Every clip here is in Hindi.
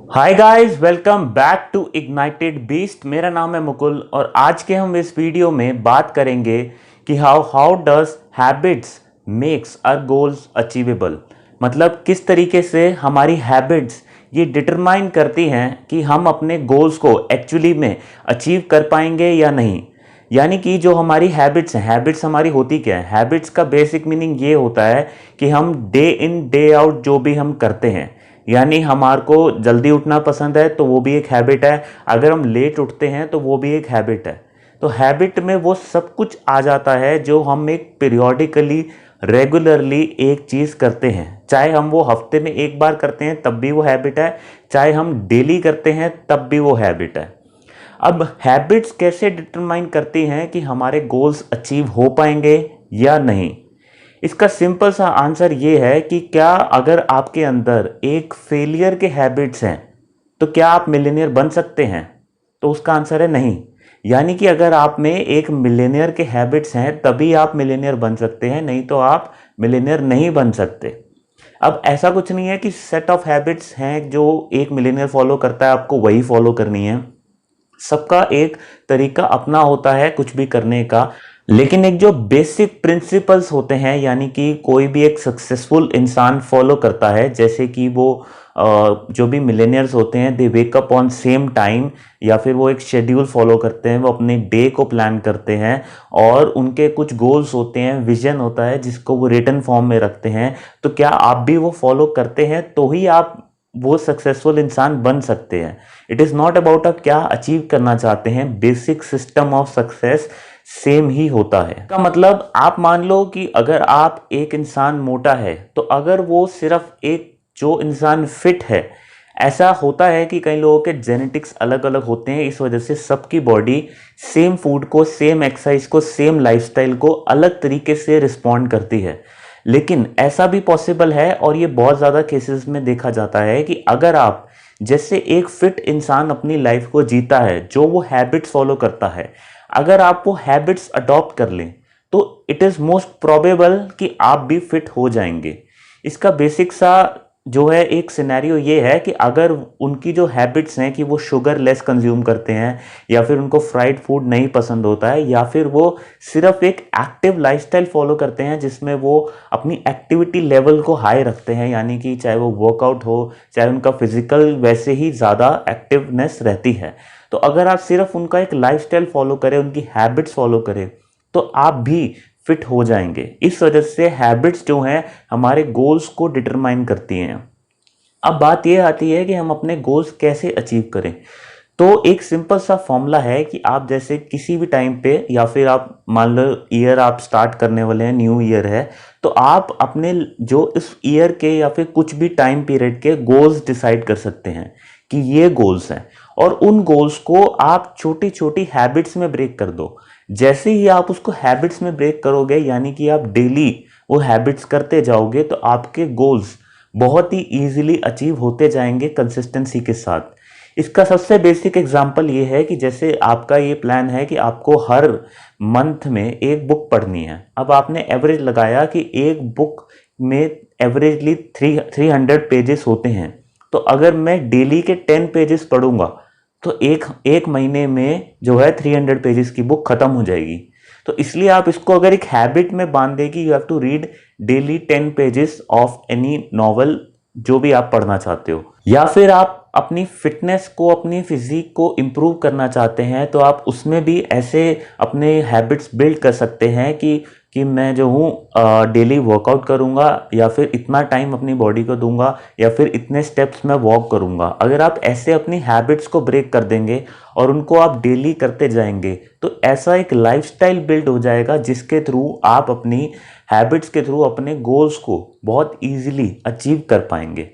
Hi guys, welcome back to ignited beast. मेरा नाम है मुकुल और आज के हम इस वीडियो में बात करेंगे कि how how does habits makes our goals achievable. मतलब किस तरीके से हमारी हैबिट्स ये डिटरमाइन करती हैं कि हम अपने गोल्स को एक्चुअली में अचीव कर पाएंगे या नहीं। यानी कि जो हमारी हैबिट्स हैं, हैबिट्स हमारी होती क्या है? हैबिट्स का बेसिक मीनिंग ये होता है कि हम डे इन डे आउट जो भी हम करते हैं, यानी हमारे को जल्दी उठना पसंद है तो वो भी एक हैबिट है, अगर हम लेट उठते हैं तो वो भी एक हैबिट है। तो हैबिट में वो सब कुछ आ जाता है जो हम एक पीरियोडिकली रेगुलरली एक चीज़ करते हैं, चाहे हम वो हफ्ते में एक बार करते हैं तब भी वो हैबिट है, चाहे हम डेली करते हैं तब भी वो हैबिट है। अब हैबिट्स कैसे डिटरमाइन करती हैं कि हमारे गोल्स अचीव हो पाएंगे या नहीं? इसका सिंपल सा आंसर ये है कि क्या अगर आपके अंदर एक फेलियर के हैबिट्स हैं तो क्या आप मिलेनियर बन सकते हैं? तो उसका आंसर है नहीं। यानी कि अगर आप में एक मिलेनियर के हैबिट्स हैं तभी आप मिलेनियर बन सकते हैं, नहीं तो आप मिलेनियर नहीं बन सकते। अब ऐसा कुछ नहीं है कि सेट ऑफ हैबिट्स हैं जो एक मिलेनियर फॉलो करता है आपको वही फॉलो करनी है। सबका एक तरीका अपना होता है कुछ भी करने का, लेकिन एक जो बेसिक प्रिंसिपल्स होते हैं, यानी कि कोई भी एक सक्सेसफुल इंसान फॉलो करता है, जैसे कि वो जो भी मिलेनियर्स होते हैं they wake up on same time, या फिर वो एक शेड्यूल फॉलो करते हैं, वो अपने डे को प्लान करते हैं और उनके कुछ गोल्स होते हैं, विजन होता है जिसको वो रिटन फॉर्म में रखते हैं। तो क्या आप भी वो फॉलो करते हैं तो ही आप वो सक्सेसफुल इंसान बन सकते हैं। इट इज़ नॉट अबाउट आप क्या अचीव करना चाहते हैं, basic system of success same ही होता है। का मतलब आप मान लो कि अगर आप एक इंसान मोटा है तो अगर वो सिर्फ एक जो इंसान फिट है, ऐसा होता है कि कई लोगों के जेनेटिक्स अलग अलग होते हैं, इस वजह से सबकी बॉडी सेम फूड को, सेम एक्सरसाइज को, सेम लाइफस्टाइल को अलग तरीके से रिस्पॉन्ड करती है। लेकिन ऐसा भी पॉसिबल है और ये बहुत ज़्यादा केसेस में देखा जाता है कि अगर आप जैसे एक फिट इंसान अपनी लाइफ को जीता है जो वो हैबिट्स फॉलो करता है, अगर आप वो हैबिट्स अडॉप्ट कर लें तो इट इज़ मोस्ट प्रोबेबल कि आप भी फिट हो जाएंगे। इसका बेसिक सा जो है एक सिनेरियो ये है कि अगर उनकी जो हैबिट्स हैं कि वो शुगर लेस कंज्यूम करते हैं, या फिर उनको फ्राइड फूड नहीं पसंद होता है, या फिर वो सिर्फ एक एक्टिव लाइफस्टाइल फॉलो करते हैं जिसमें वो अपनी एक्टिविटी लेवल को हाई रखते हैं, यानी कि चाहे वो वर्कआउट हो, चाहे उनका फिजिकल वैसे ही ज़्यादा एक्टिवनेस रहती है, तो अगर आप सिर्फ उनका एक लाइफस्टाइल फॉलो करें, उनकी हैबिट्स फॉलो करें, तो आप भी फिट हो जाएंगे। इस वजह से हैबिट्स जो हैं हमारे गोल्स को डिटरमाइन करती हैं। अब बात यह आती है कि हम अपने गोल्स कैसे अचीव करें। तो एक सिंपल सा फॉर्मूला है कि आप जैसे किसी भी टाइम पे, या फिर आप मान लो ईयर आप स्टार्ट करने वाले हैं, न्यू ईयर है, तो आप अपने जो इस ईयर के या फिर कुछ भी टाइम पीरियड के गोल्स डिसाइड कर सकते हैं कि ये गोल्स हैं, और उन गोल्स को आप छोटी छोटी हैबिट्स में ब्रेक कर दो। जैसे ही आप उसको हैबिट्स में ब्रेक करोगे, यानी कि आप डेली वो हैबिट्स करते जाओगे, तो आपके गोल्स बहुत ही इजीली अचीव होते जाएंगे कंसिस्टेंसी के साथ। इसका सबसे बेसिक एग्जांपल ये है कि जैसे आपका ये प्लान है कि आपको हर मंथ में एक बुक पढ़नी है। अब आपने एवरेज लगाया कि एक बुक में एवरेजली 300 पेजेस होते हैं, तो अगर मैं डेली के 10 पेजेस पढ़ूंगा तो एक एक महीने में जो है 300 पेजेस की बुक खत्म हो जाएगी। तो इसलिए आप इसको अगर एक हैबिट में बांध दें कि you have to read daily 10 pages of any novel जो भी आप पढ़ना चाहते हो, या फिर आप अपनी फिटनेस को, अपनी फिजिक को इम्प्रूव करना चाहते हैं, तो आप उसमें भी ऐसे अपने हैबिट्स बिल्ड कर सकते हैं कि मैं जो हूँ डेली वर्कआउट करूँगा, या फिर इतना टाइम अपनी बॉडी को दूंगा, या फिर इतने स्टेप्स मैं वॉक करूँगा। अगर आप ऐसे अपनी हैबिट्स को ब्रेक कर देंगे और उनको आप डेली करते जाएंगे, तो ऐसा एक लाइफस्टाइल बिल्ड हो जाएगा जिसके थ्रू आप अपनी हैबिट्स के थ्रू अपने गोल्स को बहुत ईजिली अचीव कर पाएंगे।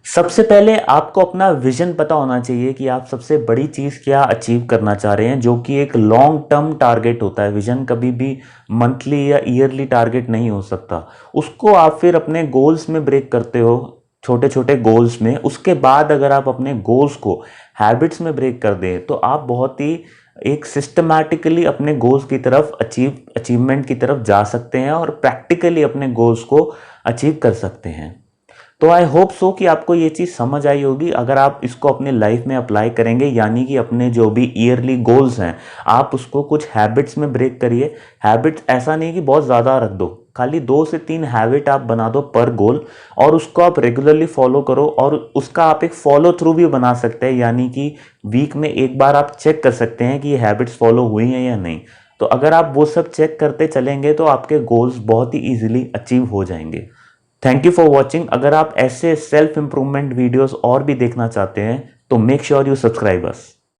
सबसे पहले आपको अपना विजन पता होना चाहिए कि आप सबसे बड़ी चीज़ क्या अचीव करना चाह रहे हैं, जो कि एक लॉन्ग टर्म टारगेट होता है। विजन कभी भी मंथली या ईयरली टारगेट नहीं हो सकता। उसको आप फिर अपने गोल्स में ब्रेक करते हो, छोटे छोटे गोल्स में। उसके बाद अगर आप अपने गोल्स को हैबिट्स में ब्रेक कर दें तो आप बहुत ही एक सिस्टमैटिकली अपने गोल्स की तरफ अचीवमेंट की तरफ जा सकते हैं और प्रैक्टिकली अपने गोल्स को अचीव कर सकते हैं। तो आई होप सो कि आपको ये चीज़ समझ आई होगी। अगर आप इसको अपने लाइफ में अप्लाई करेंगे, यानी कि अपने जो भी ईयरली गोल्स हैं आप उसको कुछ हैबिट्स में ब्रेक करिए। हैबिट्स ऐसा नहीं कि बहुत ज़्यादा रख दो, खाली 2 से 3 हैबिट आप बना दो पर गोल, और उसको आप रेगुलरली फॉलो करो। और उसका आप एक फॉलो थ्रू भी बना सकते हैं, यानी कि वीक में एक बार आप चेक कर सकते हैं कि ये हैबिट्स फॉलो हुई हैं या नहीं। तो अगर आप वो सब चेक करते चलेंगे तो आपके गोल्स बहुत ही ईजिली अचीव हो जाएंगे। Thank you for watching. अगर आप ऐसे सेल्फ इंप्रूवमेंट वीडियोस और भी देखना चाहते हैं तो make sure you subscribe us.